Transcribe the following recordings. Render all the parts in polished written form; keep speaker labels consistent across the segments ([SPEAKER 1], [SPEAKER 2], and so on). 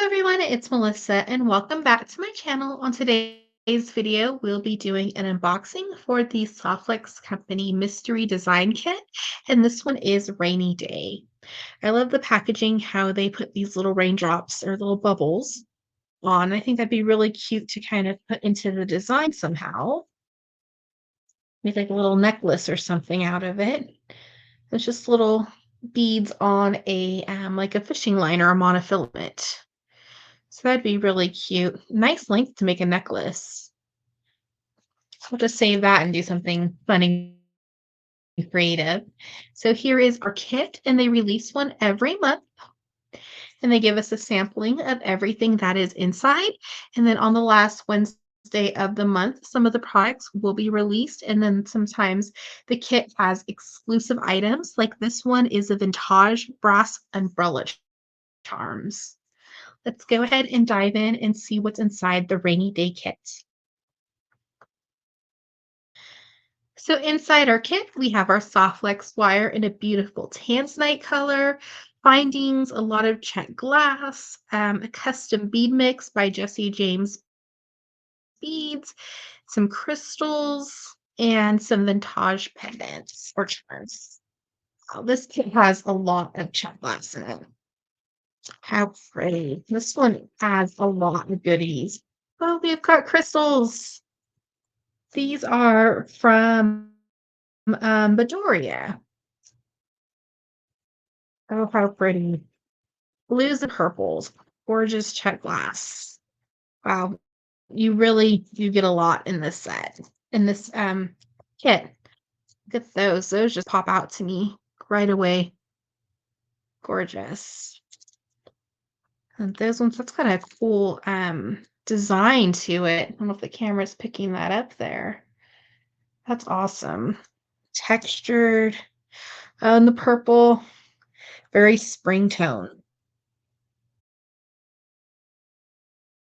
[SPEAKER 1] everyone, it's Melissa and welcome back to my channel. On today's video, we'll be doing an unboxing for the Softlex Company Mystery Design Kit, and this one is Rainy Day. I love the packaging, how they put these little raindrops or little bubbles on. I think that'd be really cute to kind of put into the design somehow. Make like a little necklace or something out of it. It's just little beads on a like a fishing line or a monofilament. So that'd be really cute. Nice length to make a necklace. I'll just save that and do something funny and creative. So here is our kit, and they release one every month. And they give us a sampling of everything that is inside. And then on the last Wednesday of the month, some of the products will be released. And then sometimes the kit has exclusive items. Like this one is a vintage brass umbrella charms. Let's go ahead and dive in and see what's inside the rainy day kit. So inside our kit, we have our Softlex wire in a beautiful tanzanite color, bindings, a lot of check glass, a custom bead mix by Jesse James Beads, some crystals, and some vintage pendants or charms. Oh, this kit has a lot of check glass in it. How pretty. This one has a lot of goodies. Oh, we've got crystals. These are from Bedoria. Oh, how pretty. Blues and purples. Gorgeous check glass. Wow. You really do get a lot in this set, in this kit. Look at those. Those just pop out to me right away. Gorgeous. And those ones, that's got a cool design to it. I don't know if the camera's picking that up there. That's awesome. Textured. Oh, and the purple, very spring tone.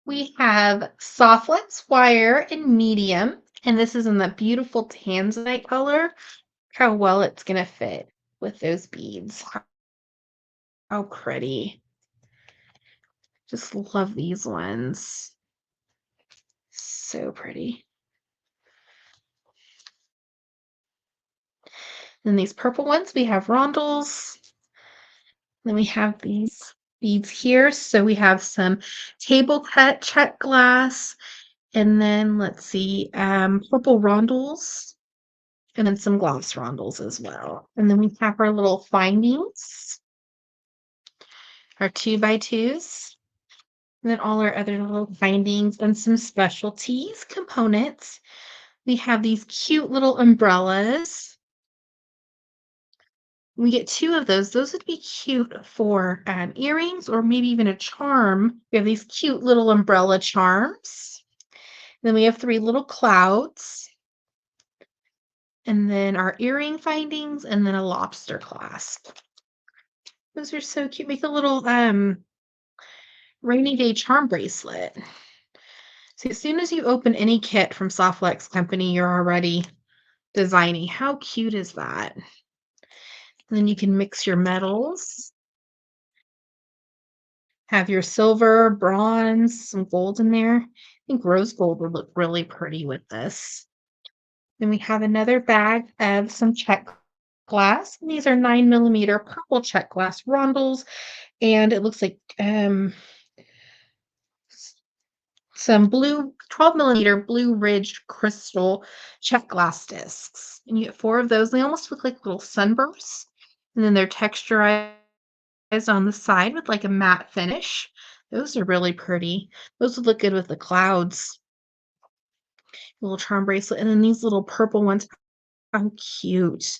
[SPEAKER 1] We have Softlex wire in medium, and this is in the beautiful tanzanite color. Look how well it's going to fit with those beads. How pretty. Just love these ones. So pretty. Then these purple ones, we have rondels. Then we have these beads here. So we have some table cut check glass, and then let's see, purple rondels, and then some glass rondels as well. And then we have our little findings, our 2x2s, and then all our other little findings and some specialties components. We have these cute little umbrellas. We get two of those. Those would be cute for earrings or maybe even a charm. We have these cute little umbrella charms. Then we have three little clouds. And then our earring findings, and then a lobster clasp. Those are so cute. Make a little rainy day charm bracelet. So as soon as you open any kit from Softlex Company, you're already designing. How cute is that? And then you can mix your metals. Have your silver, bronze, some gold in there. I think rose gold would look really pretty with this. Then we have another bag of some check glass. These are 9mm purple check glass rondels, and it looks like some blue 12mm blue ridged crystal check glass discs. And you get four of those. They almost look like little sunbursts, and then they're texturized on the side with like a matte finish. Those are really pretty. Those would look good with the clouds. Little charm bracelet. And then these little purple ones. How cute.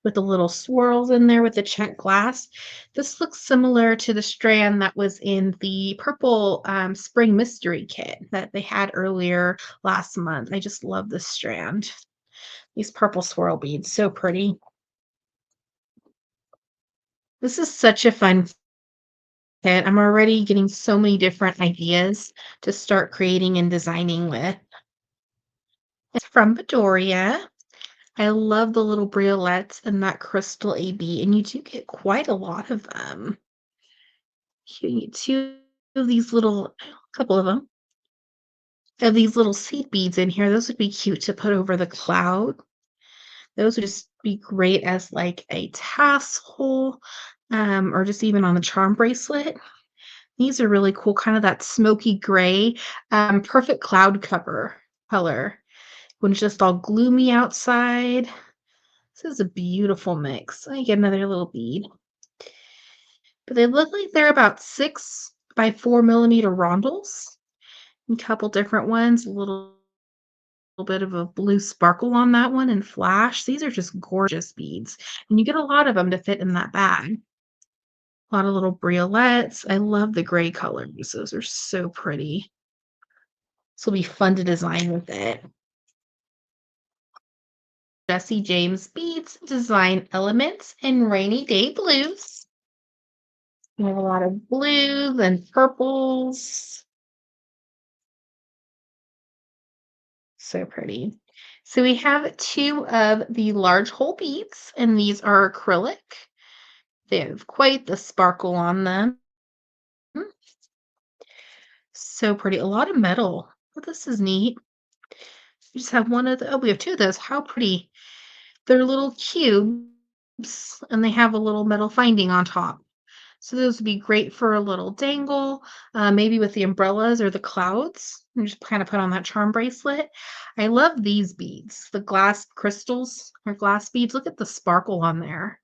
[SPEAKER 1] With the little swirls in there with the check glass. This looks similar to the strand that was in the purple spring mystery kit that they had earlier last month. I just love this strand. These purple swirl beads, so pretty. This is such a fun kit. I'm already getting so many different ideas to start creating and designing with. It's from Bedoria. I love the little briolets and that crystal AB, and you do get quite a lot of them. You get two these little couple of them, have these little seed beads in here. Those would be cute to put over the cloud. Those would just be great as like a tassel, or just even on the charm bracelet. These are really cool, kind of that smoky gray, perfect cloud cover color when it's just all gloomy outside. This is a beautiful mix. I get another little bead. But they look like they're about 6 by 4 millimeter rondels. A couple different ones, a little bit of a blue sparkle on that one and flash. These are just gorgeous beads. And you get a lot of them to fit in that bag. A lot of little briolets. I love the gray colors. Those are so pretty. This will be fun to design with it. Jesse James Beads Design Elements in Rainy Day Blues. We have a lot of blues and purples. So pretty. So we have two of the large hole beads, and these are acrylic. They have quite the sparkle on them. So pretty. A lot of metal. Oh, this is neat. We just have one of the, oh, we have two of those. How pretty. They're little cubes, and they have a little metal finding on top. So those would be great for a little dangle, maybe with the umbrellas or the clouds. And just kind of put on that charm bracelet. I love these beads, the glass crystals or glass beads. Look at the sparkle on there.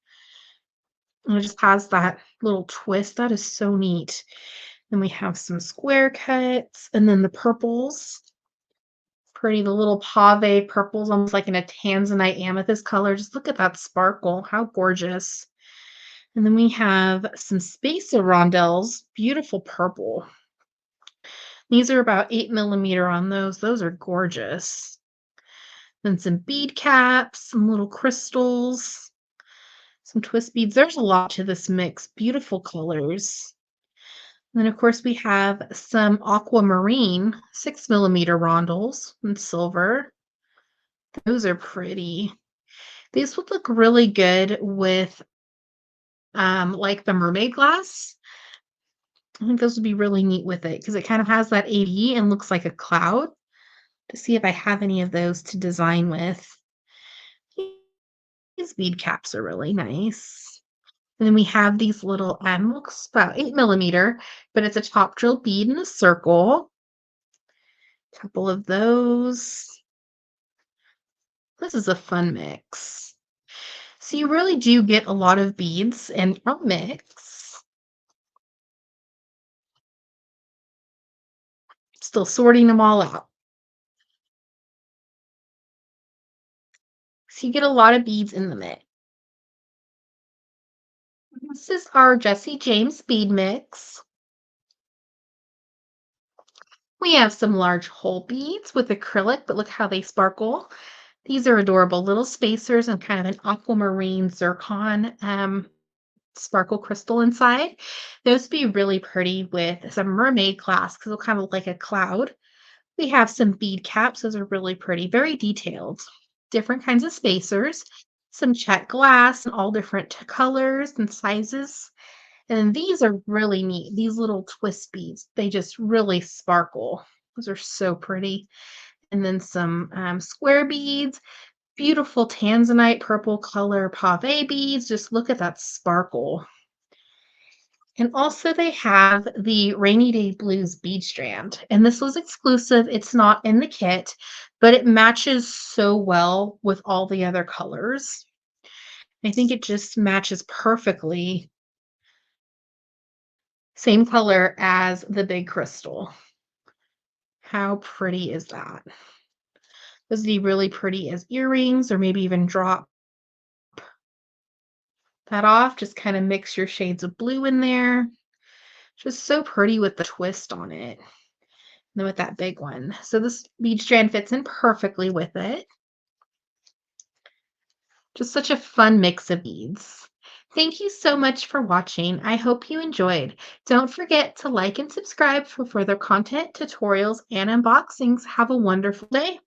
[SPEAKER 1] And it just has that little twist. That is so neat. Then we have some square cuts, and then the purples. Pretty, the little pave purples, almost like in a tanzanite amethyst color. Just look at that sparkle. How gorgeous. And then we have some spacer rondelles, beautiful purple. These are about 8 millimeter on those. Those are gorgeous. Then some bead caps, some little crystals, some twist beads. There's a lot to this mix. Beautiful colors. And then, of course, we have some aquamarine 6 millimeter rondelles in silver. Those are pretty. These would look really good with like the mermaid glass. I think those would be really neat with it because it kind of has that AD and looks like a cloud. To see if I have any of those to design with. These bead caps are really nice. And then we have these little, looks about 8 millimeter, but it's a top drill bead in a circle. Couple of those. This is a fun mix. So you really do get a lot of beads in a mix. Still sorting them all out. So you get a lot of beads in the mix. This is our Jesse James bead mix. We have some large hole beads with acrylic, but look how they sparkle. These are adorable little spacers and kind of an aquamarine zircon sparkle crystal inside. Those would be really pretty with some mermaid glass because they'll kind of look like a cloud. We have some bead caps. Those are really pretty, very detailed. Different kinds of spacers, some check glass in all different colors and sizes. And these are really neat. These little twist beads, they just really sparkle. Those are so pretty. And then some square beads, beautiful tanzanite purple color pave beads. Just look at that sparkle. And also they have the Rainy Day Blues Bead Strand. And this was exclusive. It's not in the kit, but it matches so well with all the other colors. I think it just matches perfectly. Same color as the big crystal. How pretty is that? This would be really pretty as earrings or maybe even drop that off. Just kind of mix your shades of blue in there. Just so pretty with the twist on it. And then with that big one. So this bead strand fits in perfectly with it. Just such a fun mix of beads. Thank you so much for watching. I hope you enjoyed. Don't forget to like and subscribe for further content, tutorials, and unboxings. Have a wonderful day.